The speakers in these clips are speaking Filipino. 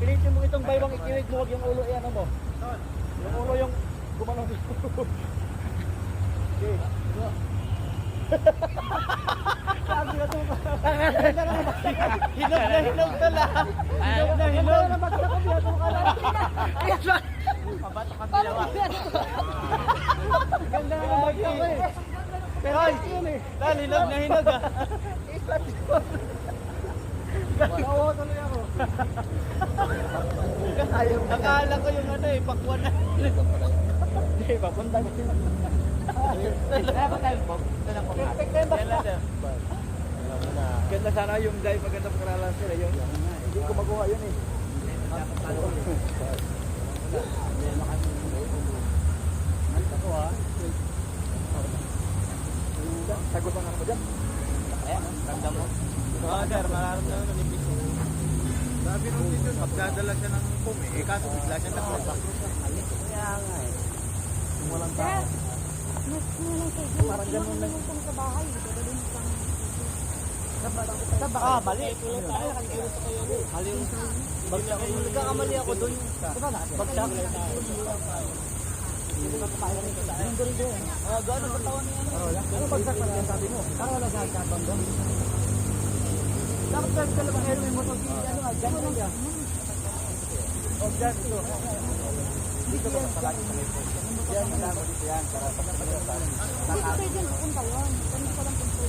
Pilitin mo itong baywang ikiwig mo, huwag yung ulo ano mo. Yung ulo yung gumano. Okay. Sabi na ito. Hinog na hinog na lang. Hinog na hinog. Nabagsak ko biya itong kalan. Mabato kang dalawa. Ganda na nabagsak ko eh. Pero yun eh. Dahil hinog na hinog ah. Nawa tuloy ako. Akala ko yung ano eh, pakwan na. Hindi, papunta na sila. Ganda sana yung dive, maganda pag-aralan sila. Hindi ko magawa yun eh. Sagutan na mo dyan. Ramdam mo. Sir, mararamdaman na nipis. Sabi nung dito, magdadala siya ng pum eh. Kaso bigla siya nakuha. Kaya nga eh. Walang tao. Mas walang kayo. Parang ganun lang yung sa bahay. Dadalhin mo lang. Mali. Mali yung bagsak. Nagkakamali ako doon. Bagsak. Gano'n ba taon niya? Ano bagsak pa rin sabi mo? Parang wala sa katong doon. Dapat ka lang mahero yung motor. Ano nga, gano'n lang yan. O, dyan ito. Dito ba palagi sa lipo? Yan, yan mo dito yan. Para sa pagkakataon. Dito kayo dyan, pupunta yun. Hindi ko lang pupunta.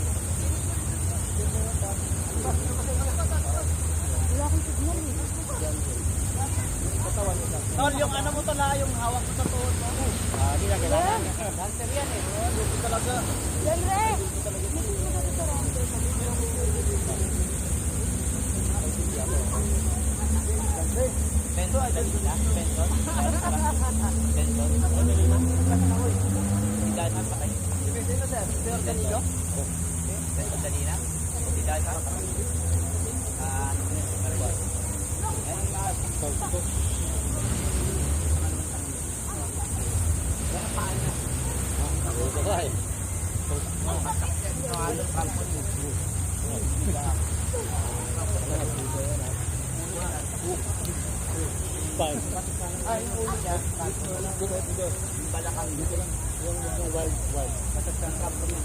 Wala akong signal eh. Tol, yung ano mo to na, yung hawak mo sa tuhod mo. Hindi na kailangan. Dancer yan eh. Gusto talaga. Yan re! Gusto mo dito sa ranter. Bento, ay dali na. Bento. Bento. Dali na. Hidahan pa kayo. Bento, sir. Sir, dali na. Bento, dali na. Hidahan pa kayo. Ay, yung ulo niya. Balakang dito lang. Yung wild. Masasang kampo niya.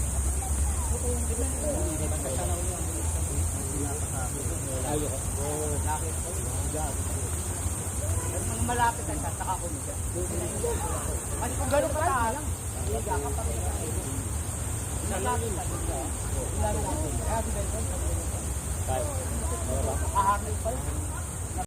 Ayoko. Bakit? Mga malapit ang tataka ko niya. Kasi kung gano'n ka lang, higa ka pa rin. Malapit ang higa. Kaya si Benson, aharnil pa yun.